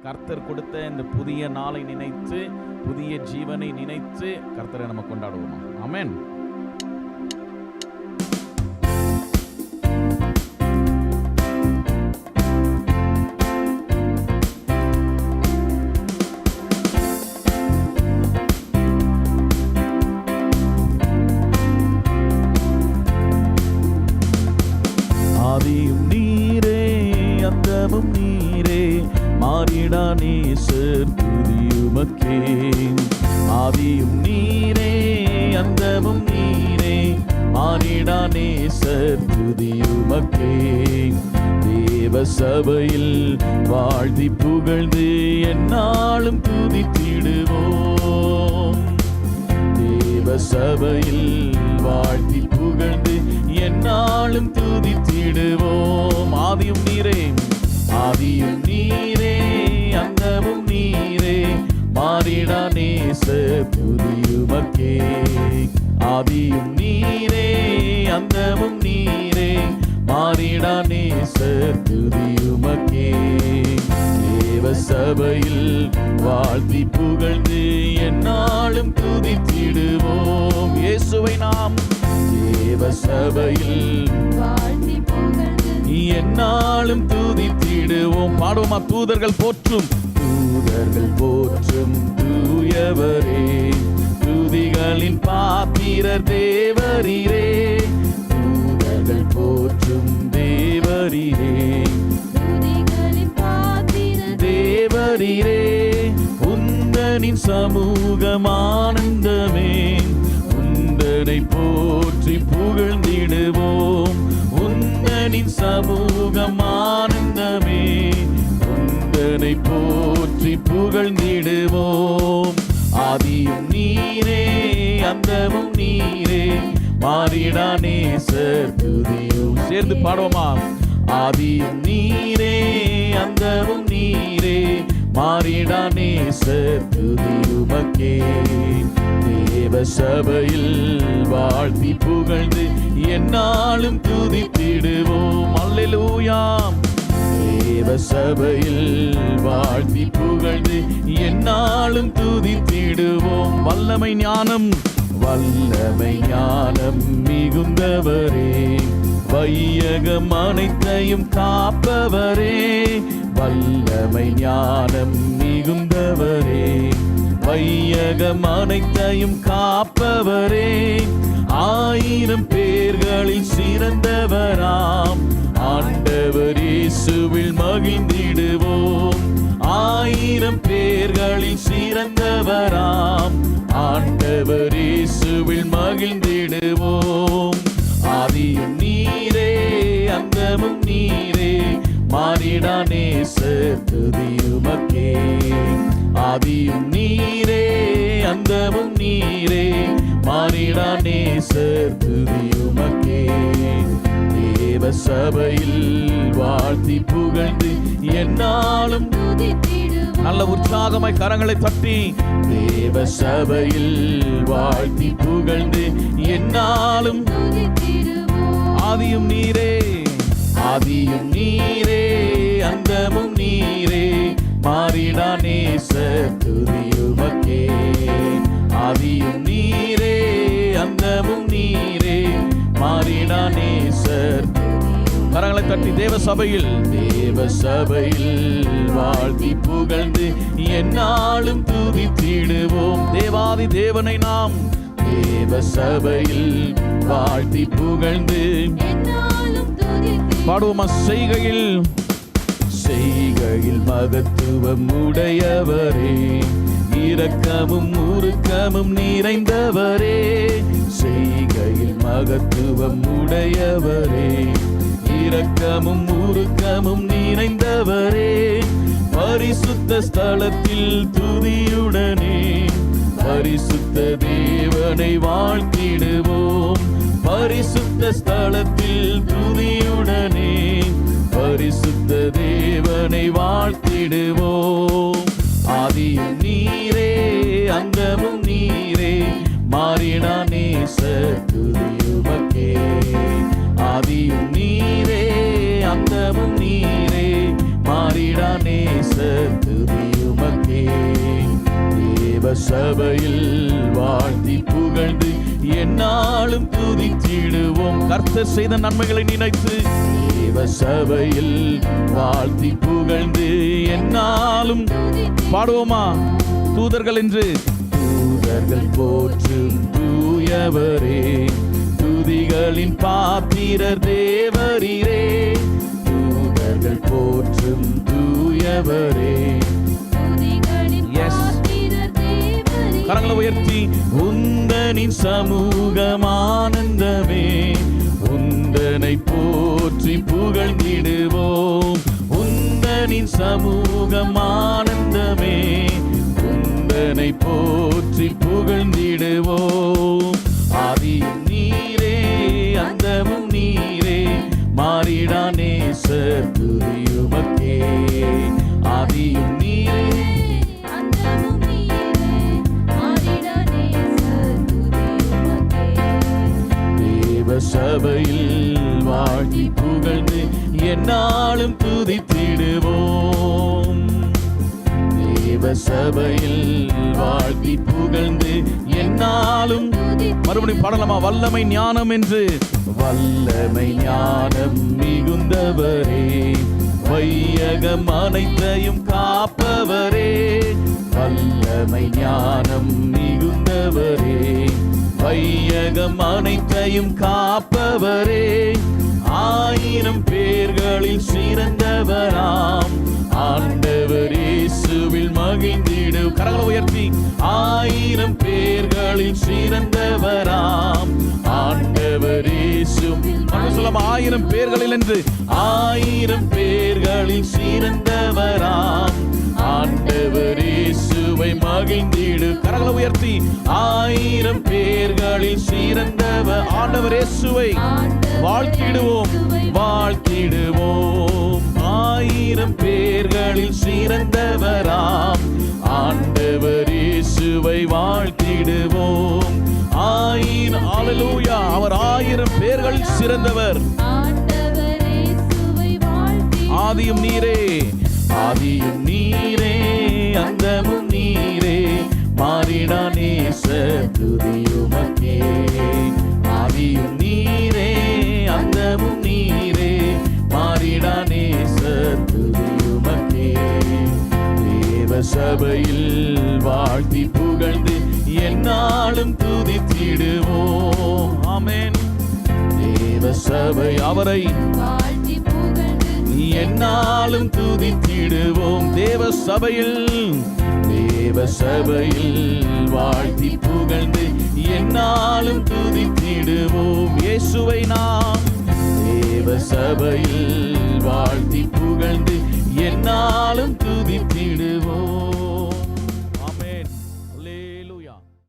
கர்த்தர் கொடுத்த இந்த புதிய நாளை நினைத்து, புதிய ஜீவனை நினைத்து கர்த்தரை நம்ம கொண்டாடுவோமா? ஆமென். ஆதியும் நீரே, அந்தமும் நீரே, மாறிடா நேசர் துதியுமக்கே. ஆதியும் நீரே, அந்தமும் நீரே, மாறிடா நேசர் துதியுமக்கே. தேவ சபையில் வாழ்த்தி புகழ்ந்து எந்நாளும் துதித்திடுவோம். தேவ சபையில் வாழ்த்தி புகழ்ந்து எந்நாளும் துதித்திடுவோம். ஆதியும் நீரே, ஆதியும் நீரே, அந்தமும் நீரே, மாறிடா நேசர் துதியுமக்கே. ஆதியும் நீரே, அந்தமும் நீரே, மாறிடா நேசர் துதியுமக்கே. தேவ சபையில் வாழ்த்தி புகழ்ந்து எந்நாளும் துதித்திடுவோம். இயேசுவை நாம் தேவ சபையில் வாழ்த்தி புகழ்ந்து எந்நாளும் துதித்திடுவோம். பாடுவோமா? தூதர்கள் போற்றும், தூதர்கள் போற்றும் தூயவரே, துதிகளின் பாத்திரர் தேவரீரே. தூதர்கள் போற்றும் தேவரீரே, துதிகளின் பாத்திரர் தேவரீரே. உந்தனின் சமூகம் ஆனந்தமே, உந்தனை போற்றி புகழ்ந்திடுவோம். உந்தனின் சமூகம் ஆனந்தமே, உந்தனை போற்றி புகழ்ந்திடுவோம். ஆதியும் நீரே, அந்தமும் நீரே, மாறிடா நேசர் துதியும். சேர்ந்து பாடுவோமா? ஆதியும் நீரே, அந்தமும் நீரே, மாறிடா நேசர் துதியுமக்கே. தேவ சபையில் வாழ்த்தி புகழ்ந்து எந்நாளும் துதித்திடுவோம். அல்லேலூயா. தேவ சபையில் வாழ்த்தி புகழ்ந்து எந்நாளும் துதித்திடுவோம். வல்லமை ஞானம், வல்லமை ஞானம் மிகுந்தவரே, வையகம் அனைத்தையும் காப்பவரே. வல்லமை ஞானம் மிகுந்தவரே, வையகம் அனைத்தையும் காப்பவரே. ஆயிரம் பேர்களில் சிறந்தவராம் ஆண்டவர் இயேசுவில் மகிழ்ந்திடுவோம். ஆயிரம் பேர்களில் சிறந்தவராம் ஆண்டவர் இயேசுவில் மகிழ்ந்திடுவோம். ஆதியும் நீரே, அந்தமும் நீரே, மாறிடா நேசர் துதியுமக்கே. ஆதியும் நீரே, அந்தமும் நீரே, மாறிடா நேசர் துதியுமக்கே. தேவ சபையில் வாழ்த்தி புகழ்ந்து எந்நாளும் துதித்திடுவோம். நல்ல உற்சாகமாய் கரங்களை தட்டி தேவ சபையில் வாழ்த்தி புகழ்ந்து எந்நாளும் துதித்திடுவோம். ஆதியும் நீரே, ஆதியும் நீரே, அந்தமும் நீரே, மாறிடா நேசர் துதியுமக்கே. ஆதியும் நீரே, அந்தமும் நீரே, மாறிடா நேசர். கரங்களை தட்டி தேவ சபையில், தேவ சபையில் வாழ்த்தி புகழ்ந்து எந்நாளும் துதித்திடுவோம். தேவாதி தேவனை நாம் தேவ சபையில் வாழ்த்தி புகழ்ந்து பாடுவோமா? செய்கையில், செய்கையில் மகத்துவம் உடையவரே, இரக்கமும் உருக்கமும் நிறைந்தவரே. செய்கையில் மகத்துவம் உடையவரே, இரக்கமும் உருக்கமும் நிறைந்தவரே. பரிசுத்த ஸ்தலத்தில் துதியுடனே பரிசுத்த தேவனை வாழ்த்திடுவோம். பரிசுத்த ஸ்தலத்தில் துதியுடனே பரிசுத்த தேவனை வாழ்த்திடுவோம். ஆதியும் நீரே, அந்தமும் நீரே, மாறிடா நேசர் துதியுமக்கே. ஆதியும் நீரே, அந்தமும் நீரே, மாறிடா நேசர் துதி. சபையில் வாழ்த்தி புகழ்ந்து என்னாலும் துதித்திடுவோம். கர்த்தர் செய்த நன்மைகளை நினைத்து தேவ சபையில் வாழ்த்தி புகழ்ந்து என்னாலும் பாடுவோமா? தூதர்கள் என்று தூதர்கள் போற்றும் தூயவரே, துதிகளின் பாத்திரர் தேவரீரே. தூதர்கள் போற்றும் தூயவரே. கரங்களை உயர்த்தி உந்தனின் சமூகம் ஆனந்தமே, உந்தனை போற்றி புகழ்ந்திடுவோம். உந்தனின் சமூகம் ஆனந்தமே, உந்தனை போற்றி புகழ்ந்திடுவோம். ஆதியும் நீரே அந்தமும் நீரே, மாறிடா நேசர் துதியுமக்கே. ஆதியும் நீரே சபையில் வாழ்த்தி புகழ்ந்து என்னாலும் துதித்திடுவோம். தேவ சபையில் வாழ்த்தி புகழ்ந்து என்னாலும் மறுபடியும் பாடலாமா? வல்லமை ஞானம் என்று வல்லமை ஞானம் மிகுந்தவரே, வையகம் அனைத்தையும் காப்பவரே. வல்லமை ஞானம் மிகுந்தவரே, வையகம் அனைத்தையும் காப்பவரே. ஆயிரம் பேர்களில் சிறந்தவராம் ஆண்டவர் இயேசுவில் மகிழ்ந்திடு. கரங்களை உயர்த்தி ஆயிரம் பேர்களில் சிறந்தவராம் ஆண்டவர் இயேசுவில். சொல்லலாம் ஆயிரம் பேர்களில் என்று. ஆயிரம் பேர்களில் சிறந்தவராம் ஆண்டவர் இயேசுவை மகிழ்ந்திடு. கரங்களை உயர்த்தி ஆயிரம் பேர்களில் சிறந்தவர் ஆண்டவர் இயேசுவை வாழ்த்திடுவோம், வாழ்த்திடுவோம். ஆயிரம் பேர்களில் சிறந்தவராம் ஆண்டவர் இயேசுவை வாழ்த்திடுவோம். அல்லேலூயா. அவர் ஆயிரம் பேர்களில் சிறந்தவர். ஆதியும் நீரே, ஆதியும் நீரே அந்தமும் நீரே, மாறிடா நேசர் துதியுமக்கே. ஆதியும் நீரே அந்தமும் நீரே, மாறிடா நேசர் துதியுமக்கே. தேவ சபையில் வாழ்த்தி புகழ்ந்து என்னாலும் துதித்திடுவோம். ஆமென். தேவ சபை அவரை என்னாலும் துதித்திடுவோம். தேவ சபையில், தேவ சபையில் வாழ்த்தி புகழ்ந்து என்னாலும் துதித்திடுவோம். இயேசுவை நாம் தேவ சபையில் வாழ்த்தி புகழ்ந்து என்னாலும்